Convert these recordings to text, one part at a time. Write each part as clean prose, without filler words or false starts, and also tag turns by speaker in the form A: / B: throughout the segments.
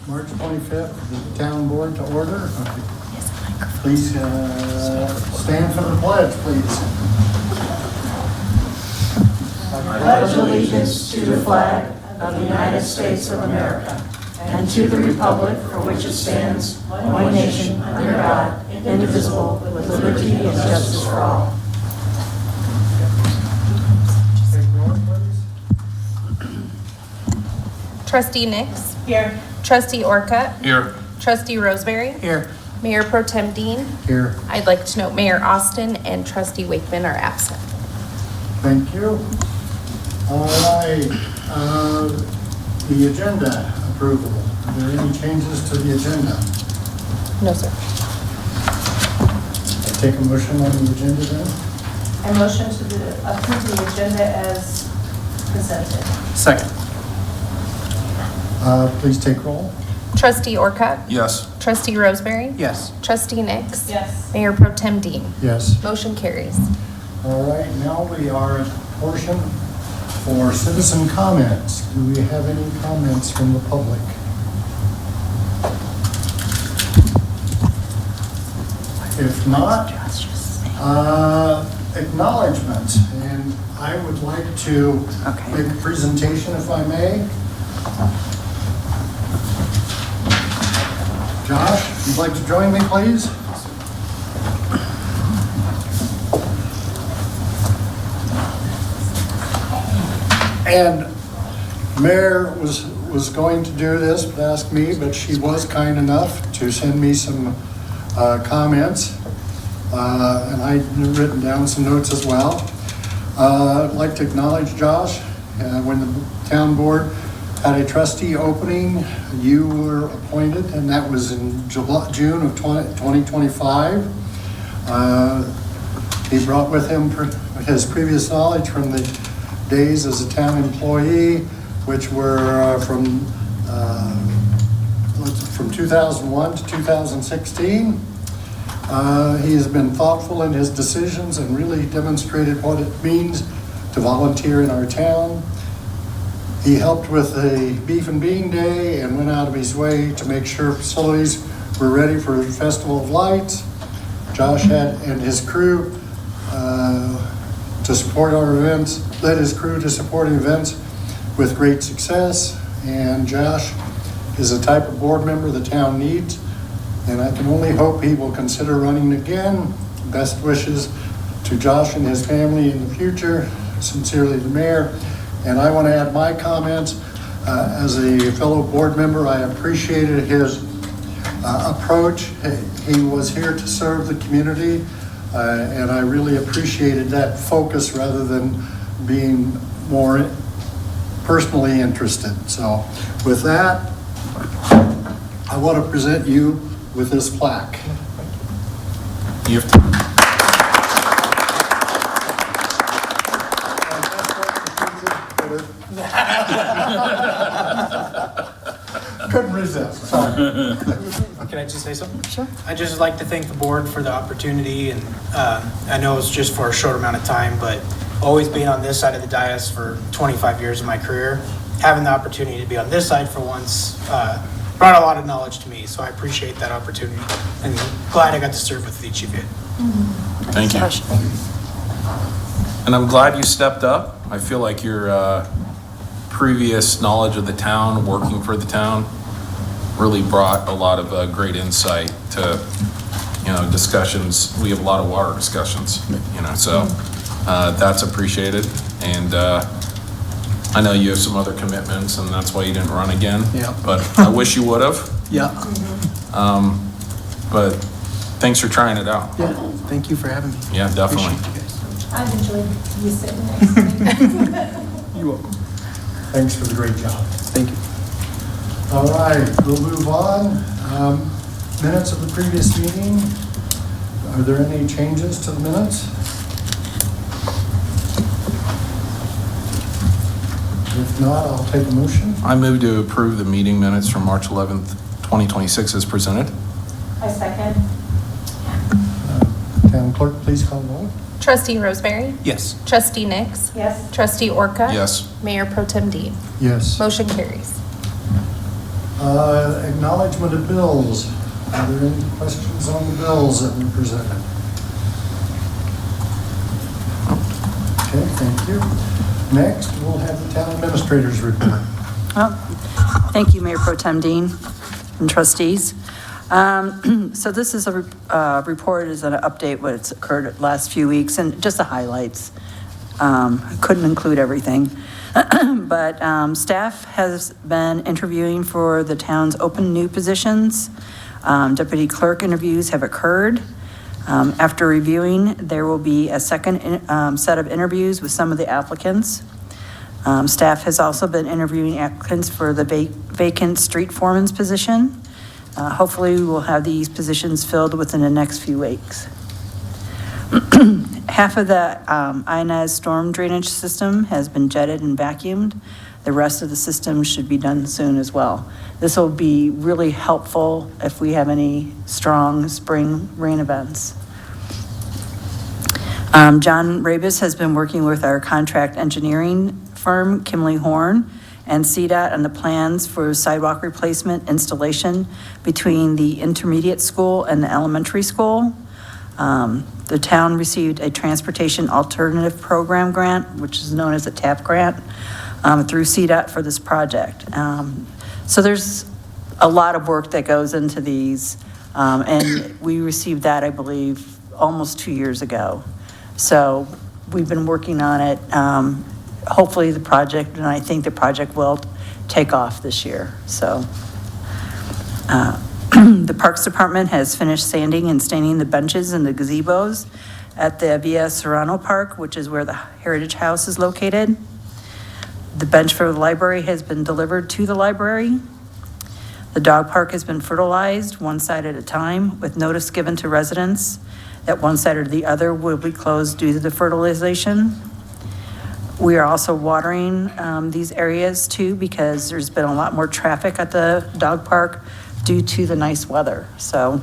A: March 25th, the town board to order. Please stand for the pledge, please.
B: I pledge allegiance to the flag of the United States of America and to the republic for which it stands, one nation, under God, indivisible, with liberty and justice for all.
A: Take roll, please.
C: Trustee Nix.
B: Here.
C: Trustee Orcutt.
D: Here.
C: Trustee Roseberry.
A: Here.
C: Mayor Pro Tem Dean.
A: Here.
C: I'd like to note Mayor Austin and Trustee Wakeman are absent.
A: Thank you. All right. The agenda approval. Are there any changes to the agenda?
C: No, sir.
A: I take a motion on the agenda then?
B: I motion to approve the agenda as presented.
A: Second. Please take roll.
C: Trustee Orcutt.
D: Yes.
C: Trustee Roseberry.
A: Yes.
C: Trustee Nix.
B: Yes.
C: Mayor Pro Tem Dean.
A: Yes.
C: Motion carries.
A: All right, now we are at the portion for citizen comments. Do we have any comments from the public? If not, acknowledgements. And I would like to make a presentation if I may. Josh, if you'd like to join me, please. And Mayor was going to do this, but asked me, but she was kind enough to send me some comments. And I'd written down some notes as well. I'd like to acknowledge Josh. When the town board had a trustee opening, you were appointed, and that was in June of 2025. He brought with him his previous knowledge from the days as a town employee, which were from 2001 to 2016. He has been thoughtful in his decisions and really demonstrated what it means to volunteer in our town. He helped with the Beef and Bean Day and went out of his way to make sure facilities were ready for the Festival of Lights. Josh and his crew to support our events, led his crew to supporting events with great success. And Josh is the type of board member the town needs, and I can only hope he will consider running again. Best wishes to Josh and his family in the future. Sincerely, the mayor. And I want to add my comments. As a fellow board member, I appreciated his approach. He was here to serve the community, and I really appreciated that focus rather than being more personally interested. So with that, I want to present you with this plaque.
D: You have to.
A: Couldn't resist, sorry.
E: Can I just say something?
C: Sure.
E: I'd just like to thank the board for the opportunity, and I know it's just for a short amount of time, but always being on this side of the dais for 25 years of my career, having the opportunity to be on this side for once brought a lot of knowledge to me, so I appreciate that opportunity, and glad I got to serve with each of you.
D: Thank you. And I'm glad you stepped up. I feel like your previous knowledge of the town, working for the town, really brought a lot of great insight to, discussions. We have a lot of water discussions, so that's appreciated. And I know you have some other commitments, and that's why you didn't run again.
A: Yeah.
D: But I wish you would have.
F: Yeah,
D: But thanks for trying it out.
F: yeah, thank you for having me.
D: Yeah, definitely.
F: Appreciate you guys.
B: I've enjoyed you sitting next to me.
F: You're welcome.
A: Thanks for the great job.
F: Thank you.
A: All right, we'll move on. Minutes of the previous meeting. Are there any changes to the minutes? If not, I'll take a motion.
D: I move to approve the meeting minutes from March 11th, 2026 as presented.
B: I second.
A: Town clerk, please call the roll.
C: Trustee Roseberry.
F: Yes.
C: Trustee Nix.
B: Yes.
C: Trustee Orcutt.
D: Yes.
C: Mayor Pro Tem Dean.
A: Yes.
C: Motion carries.
A: Acknowledgement of bills. Are there any questions on the bills that were presented? Okay, thank you. Next, we'll have the town administrator's report.
G: Thank you, Mayor Pro Tem Dean and trustees. So this is a report, is an update what's occurred the last few weeks and just the highlights. I couldn't include everything. But staff has been interviewing for the town's open new positions. Deputy clerk interviews have occurred. After reviewing, there will be a second set of interviews with some of the applicants. Staff has also been interviewing applicants for the vacant street foreman's position. Hopefully, we will have these positions filled within the next few weeks. Half of the ionized storm drainage system has been jetted and vacuumed. The rest of the system should be done soon as well. This will be really helpful if we have any strong spring rain events. John Rabus has been working with our contract engineering firm, Kimley Horn, and CDOT on the plans for sidewalk replacement installation between the intermediate school and the elementary school. The town received a Transportation Alternative Program grant, which is known as a TAP grant, through CDOT for this project. So there's a lot of work that goes into these, and we received that, I believe, almost 2 years ago. So we've been working on it. Hopefully the project, and I think the project will take off this year. So the Parks Department has finished sanding and staining the benches and the gazebos at the Via Serrano Park, which is where the Heritage House is located. The bench for the library has been delivered to the library. The dog park has been fertilized one side at a time with notice given to residents that one side or the other will be closed due to the fertilization. We are also watering these areas too because there's been a lot more traffic at the dog park due to the nice weather. So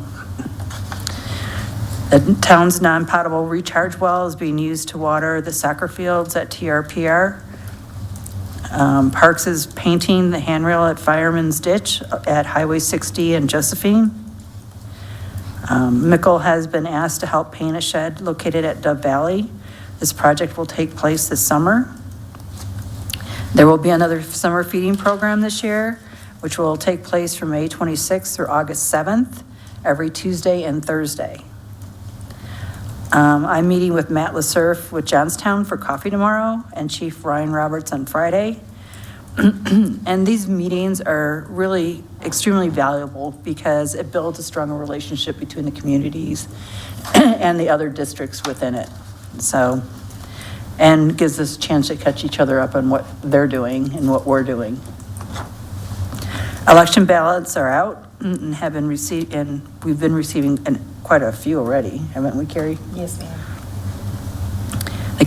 G: the town's non-potable recharge well is being used to water the soccer fields at TRPR. Parks is painting the handrail at Fireman's Ditch at Highway 60 and Josephine. Mickle has been asked to help paint a shed located at Dove Valley. This project will take place this summer. There will be another summer feeding program this year, which will take place from May 26th through August 7th, every Tuesday and Thursday. I'm meeting with Matt LaSurf with Johnstown for coffee tomorrow and Chief Ryan Roberts on Friday. And these meetings are really extremely valuable because it builds a stronger relationship between the communities and the other districts within it. So, and gives us a chance to catch each other up on what they're doing and what we're doing. Election ballots are out and have been received, and we've been receiving quite a few already, haven't we, Carrie?
C: Yes, ma'am.
G: The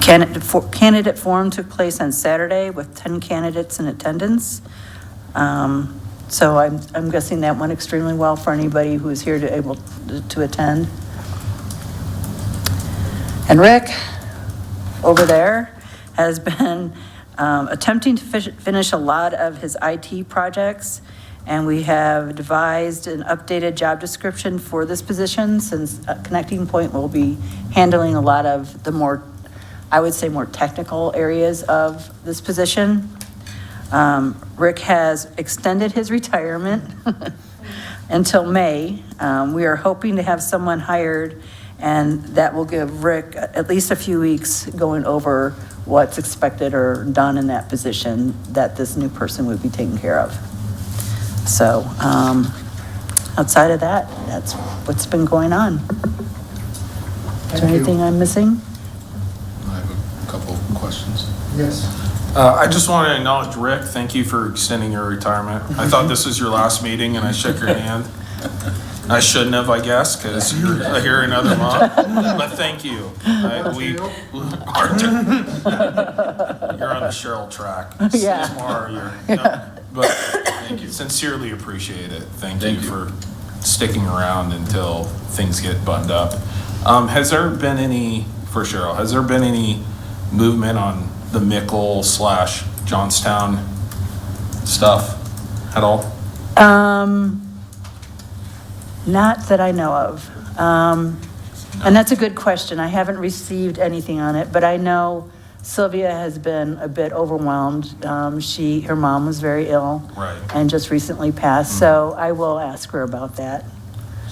G: candidate forum took place on Saturday with 10 candidates in attendance. So I'm guessing that went extremely well for anybody who is here to able to attend. And Rick, over there, has been attempting to finish a lot of his IT projects, and we have devised an updated job description for this position since Connecting Point will be handling a lot of the more, I would say, more technical areas of this position. Rick has extended his retirement until May. We are hoping to have someone hired, and that will give Rick at least a few weeks going over what's expected or done in that position that this new person would be taking care of. So outside of that, that's what's been going on. Is there anything I'm missing?
D: I have a couple of questions.
A: Yes.
D: I just want to acknowledge Rick. Thank you for extending your retirement. I thought this was your last meeting and I shook your hand. I shouldn't have, I guess, because you're here another month. But thank you. You're on the Cheryl track.
G: Yeah.
D: Tomorrow but thank you. Sincerely appreciate it. Thank you for sticking around until things get buttoned up. Has there been any, for Cheryl, has there been any movement on the Mickle / Johnstown stuff at all?
G: Not that I know of. And that's a good question. I haven't received anything on it, but I know Sylvia has been a bit overwhelmed. Her mom was very ill.
D: Right.
G: And just recently passed, so I will ask her about that.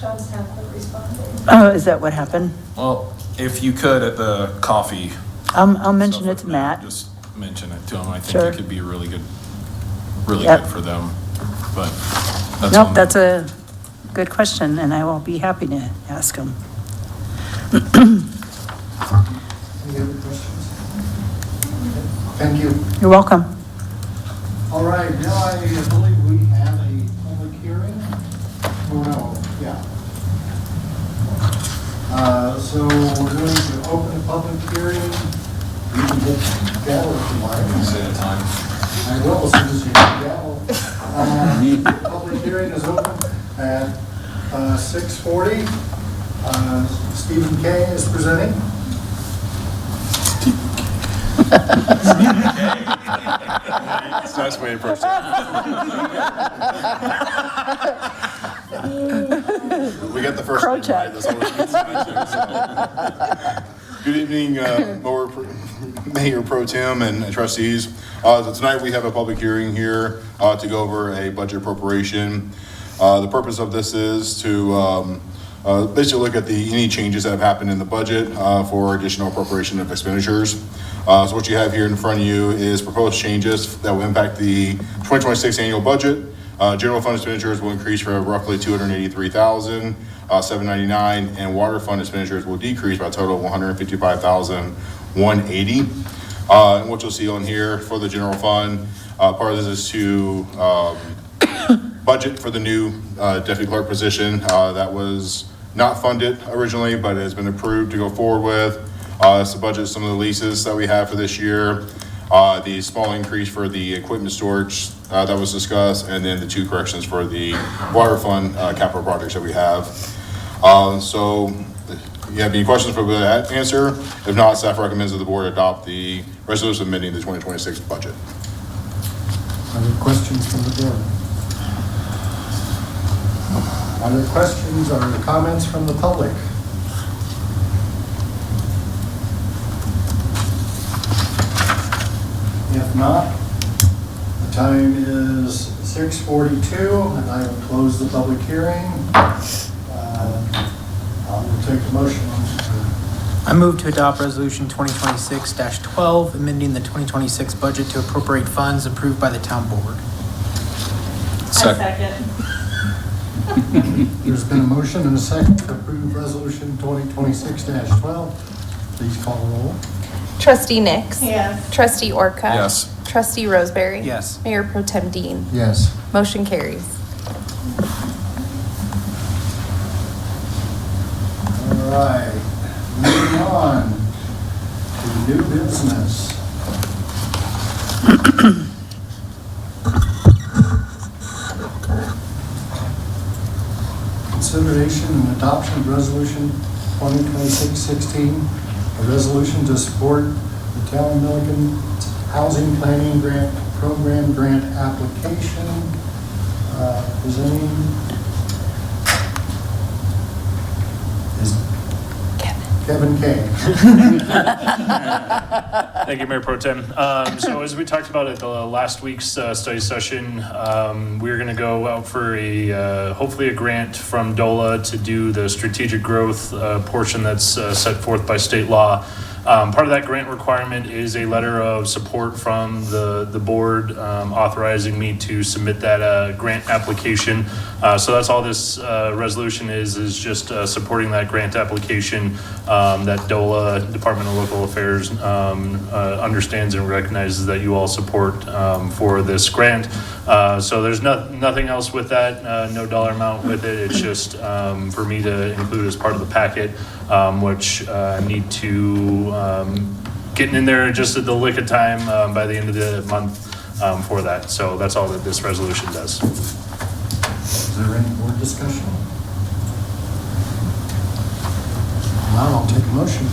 B: John's not responding.
G: Oh, is that what happened?
D: Well, if you could at the coffee.
G: I'll mention
D: stuff
G: it to
D: like
G: Matt.
D: that, just mention it to him. I think
G: Sure.
D: it could be really good
G: Yep.
D: for them. But that's
G: Nope,
D: one-
G: that's a good question, and I will be happy to ask him.
A: Any other questions? Thank you.
G: You're welcome.
A: All right, now I believe we have a public hearing. Oh, no, yeah. So we're going to open a public hearing. You can get gavel if you like.
D: Say the time.
A: I will, as soon as you get gavel. Public hearing is open at 6:40. Stephen Kay is presenting.
H: It's a nice way to approach it. We got the first name right. That's always good sign, so. Good evening, Mayor Pro Tem and trustees. So tonight we have a public hearing here to go over a budget appropriation. The purpose of this is to basically look at any changes that have happened in the budget for additional appropriation of expenditures. So what you have here in front of you is proposed changes that will impact the 2026 annual budget. General fund expenditures will increase for roughly $283,799, and water fund expenditures will decrease by a total of $155,180. And what you'll see on here for the general fund, part of this is to budget for the new deputy clerk position that was not funded originally, but has been approved to go forward with. It's to budget some of the leases that we have for this year, the small increase for the equipment storage that was discussed, and then the 2 corrections for the water fund capital projects that we have. So if you have any questions for that answer? If not, staff recommends that the board adopt the resolution amending the 2026 budget.
A: Other questions from the board? Other questions or comments from the public? If not, the time is 6:42, and I will close the public hearing. I will take a motion.
F: I move to adopt Resolution 2026-12, amending the 2026 budget to appropriate funds approved by the town board.
D: Second.
A: There's been a motion and a second to approve Resolution 2026-12. Please call the roll.
C: Trustee Nix.
B: Yes.
C: Trustee Orca.
D: Yes.
C: Trustee Roseberry.
F: Yes.
C: Mayor Pro Tem Dean.
A: Yes.
C: Motion carries.
A: All right, moving on to new business. Consideration and adoption of Resolution 2026-16, a resolution to support the town of Milliken Housing Planning Grant Program grant application. Presenting is Kevin Kay.
I: Thank you, Mayor Pro Tem. So as we talked about at the last week's study session, we're going to go out for hopefully a grant from DOLA to do the strategic growth portion that's set forth by state law. Part of that grant requirement is a letter of support from the board authorizing me to submit that grant application. So that's all this resolution is just supporting that grant application that DOLA, Department of Local Affairs, understands and recognizes that you all support for this grant. So there's nothing else with that, no dollar amount with it. It's just for me to include as part of the packet, which I need to getting in there just at the lick of time by the end of the month for that. So that's all that this resolution does.
A: Is there any board discussion? Now I'll take a motion.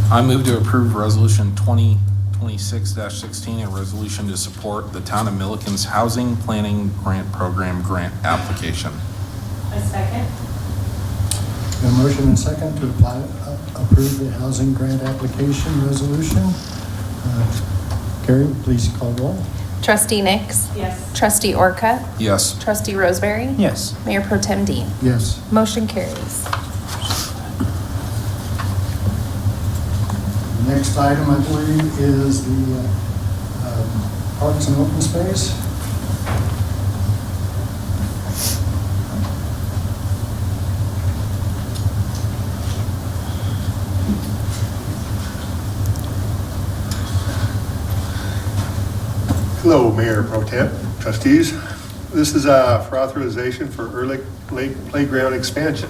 D: I move to approve Resolution 2026-17. 2026-16, a resolution to support the town of Milliken's Housing Planning Grant Program grant application.
B: I second.
A: A motion and second to approve the housing grant application resolution. Carrie, please call roll.
C: Trustee Nix.
B: Yes.
C: Trustee Orca.
D: Yes.
C: Trustee Roseberry.
F: Yes.
C: Mayor Pro Tem Dean.
A: Yes.
C: Motion carries.
A: The next item, I believe, is the Parks and Open Space.
J: Hello, Mayor Pro Tem, Trustees. This is for authorization for early lake playground expansion.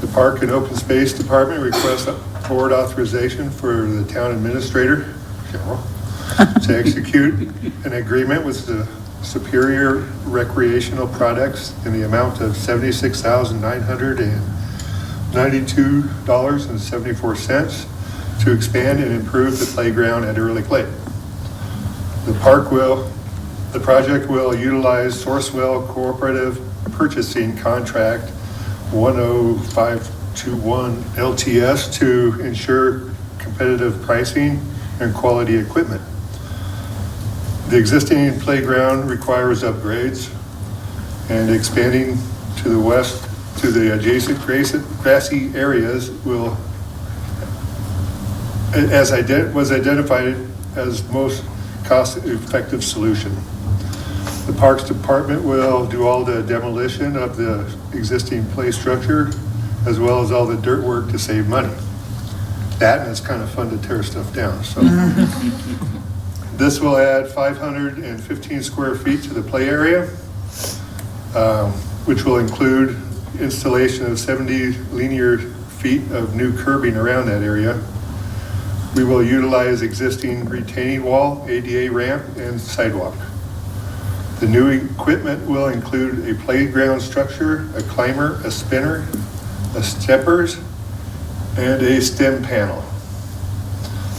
J: The Park and Open Space Department requests board authorization for the town administrator, Cheryl, to execute an agreement with the Superior Recreational Products in the amount of $76,992.74 to expand and improve the playground at Early Lake. The project will utilize Sourcewell Cooperative Purchasing Contract 10521 LTS to ensure competitive pricing and quality equipment. The existing playground requires upgrades, and expanding to the west to the adjacent grassy areas will, was identified as most cost-effective solution. The Parks Department will do all the demolition of the existing play structure, as well as all the dirt work to save money. That, and it's kind of fun to tear stuff down, so. This will add 515 square feet to the play area, which will include installation of 70 linear feet of new curbing around that area. We will utilize existing retaining wall, ADA ramp, and sidewalk. The new equipment will include a playground structure, a climber, a spinner, a steppers, and a stem panel.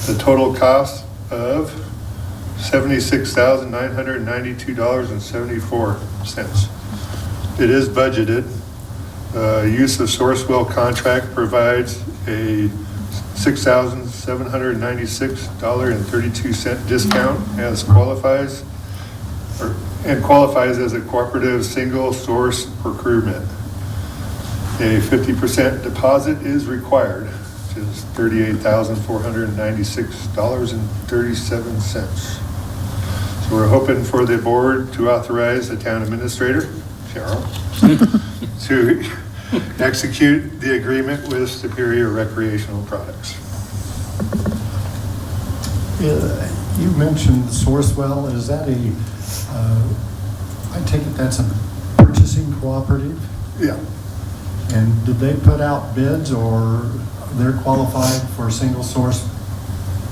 J: The total cost of $76,992.74. It is budgeted. Use of Sourcewell contract provides a $6,796.32 discount as qualifies as a cooperative single source procurement. A 50% deposit is required, which is $38,496.37. So we're hoping for the board to authorize the town administrator, Cheryl, to execute the agreement with Superior Recreational Products.
A: You mentioned Sourcewell. Is that I take it that's a purchasing cooperative?
J: Yeah.
A: And did they put out bids, or they're qualified for a single source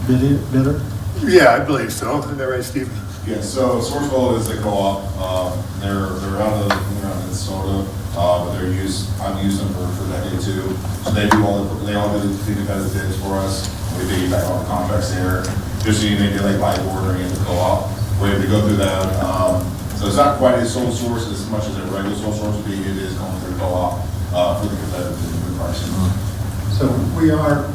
A: bidder?
J: Yeah, I believe so. Isn't that right, Steve?
H: Yeah, so Sourcewell is a co-op. They're out of Minnesota, but I've used them for a decade too. So they all do the competitive bids for us. We piggyback all the contracts there. Just so you maybe like buy ordering at the co-op. We have to go through that. So it's not quite a sole source as much as a regular sole source would be. It is going through co-op for the competitive pricing.
A: So we are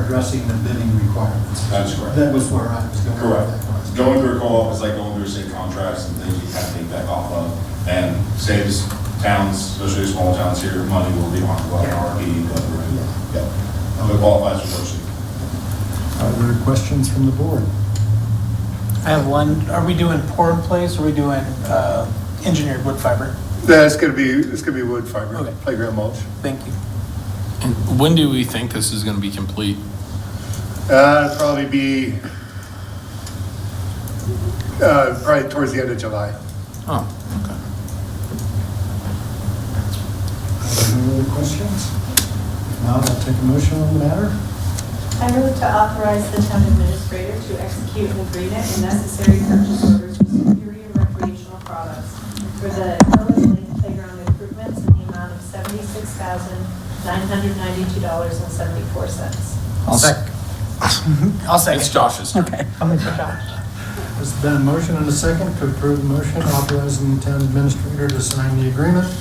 A: addressing the bidding requirements.
H: That's correct.
A: That was where I was going.
H: Correct.
A: With that question.
H: Going through a co-op is like going through state contracts and things you kind of piggyback off of, and saves towns, especially small towns here, money will be on well, RP, but yeah. So it qualifies for purchasing.
A: Are there questions from the board?
F: I have one. Are we doing pour in place, or are we doing engineered wood fiber?
J: It's gonna be wood fiber,
F: Okay.
J: playground mulch.
F: Thank you.
D: And when do we think this is going to be complete?
J: It'll probably be probably towards the end of July.
D: Oh, okay.
A: Any other questions? If not, I'll take a motion on the matter.
B: I move to authorize the town administrator to execute an agreement and necessary purchase orders with Superior Recreational Products for the Early Lake Playground improvements in the amount of $76,992.74.
F: I'll second.
E: I'll second.
D: It's Josh's turn.
A: There's been a motion and a second to approve the motion authorizing the town administrator to sign the agreement.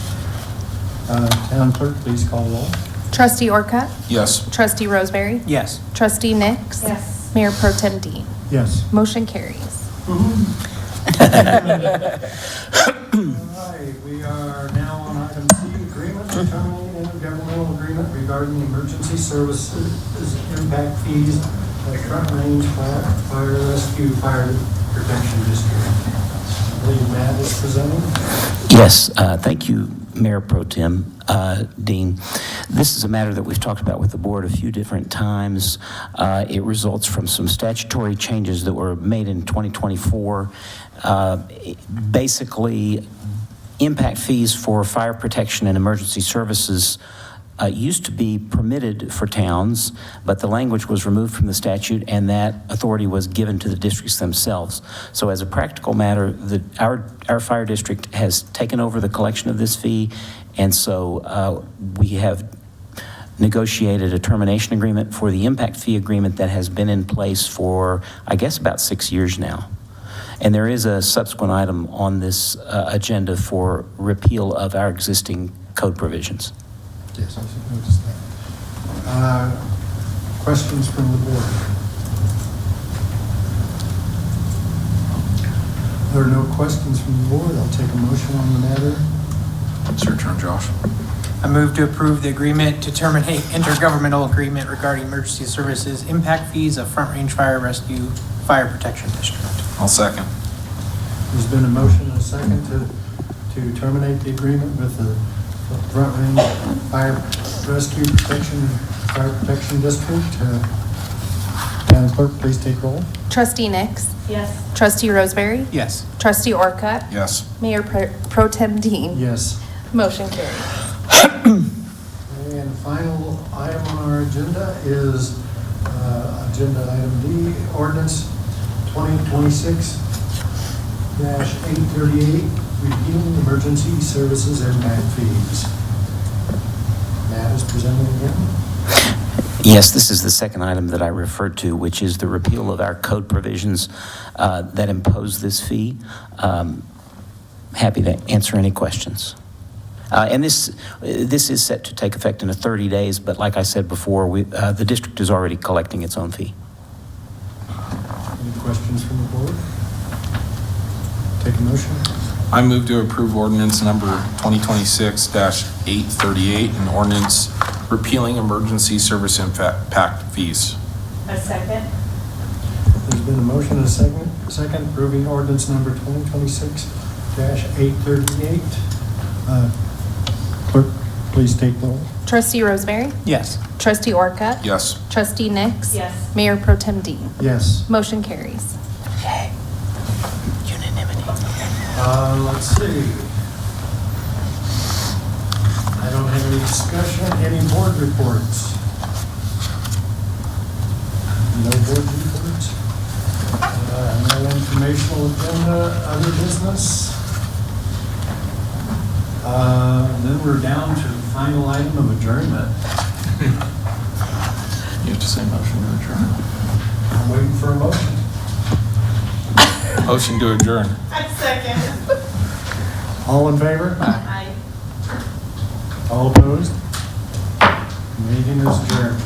A: Town clerk, please call the roll.
C: Trustee Orcutt?
D: Yes.
C: Trustee Roseberry?
F: Yes.
C: Trustee Nix?
B: Yes.
C: Mayor Pro Tem Dean?
A: Yes.
C: Motion carries.
A: All right, we are now on item C, agreement to terminate intergovernmental agreement regarding the emergency services impact fees at Front Range Fire Rescue Fire Protection District. I believe Matt is presenting.
K: Yes, thank you, Mayor Pro Tem Dean. This is a matter that we've talked about with the board a few different times. It results from some statutory changes that were made in 2024. Basically, impact fees for fire protection and emergency services used to be permitted for towns, but the language was removed from the statute and that authority was given to the districts themselves. So as a practical matter, our fire district has taken over the collection of this fee, and so we have negotiated a termination agreement for the impact fee agreement that has been in place for, I guess, about 6 years now. And there is a subsequent item on this agenda for repeal of our existing code provisions.
A: Yes, I should notice that. Questions from the board? There are no questions from the board. I'll take a motion on the matter.
D: It's your turn, Josh.
F: I move to approve the agreement to terminate intergovernmental agreement regarding emergency services impact fees of Front Range Fire Rescue Fire Protection District.
D: I'll second.
A: There's been a motion and a second to terminate the agreement with the Front Range Fire Rescue Fire Protection District. Madam Clerk, please take roll.
C: Trustee Nix?
B: Yes.
C: Trustee Roseberry?
F: Yes.
C: Trustee Orcutt?
D: Yes.
C: Mayor Pro Tem Dean?
A: Yes.
C: Motion carries.
A: And final item on our agenda is agenda item D, ordinance 2026-838, repealing emergency services impact fees. Matt is presenting again.
K: Yes, this is the second item that I referred to, which is the repeal of our code provisions that impose this fee. Happy to answer any questions. And this is set to take effect in 30 days, but like I said before, the district is already collecting its own fee.
A: Any questions from the board? Take a motion.
D: I move to approve ordinance number 2026-838, an ordinance repealing emergency service impact fees.
B: A second.
A: There's been a motion and a second approving ordinance number 2026-838. Clerk, please take roll.
C: Trustee Roseberry?
F: Yes.
C: Trustee Orcutt?
D: Yes.
C: Trustee Nix?
B: Yes.
C: Mayor Pro Tem Dean?
A: Yes.
C: Motion carries.
K: Unanimity.
A: Let's see. I don't have any discussion. Any board reports? No board reports? No informational agenda, other business? Then we're down to the final item of adjournment.
D: You have to say motion to adjourn.
A: I'm waiting for a motion.
D: Motion to adjourn.
B: A second.
A: All in favor?
B: Aye.
A: All opposed? Meeting is adjourned.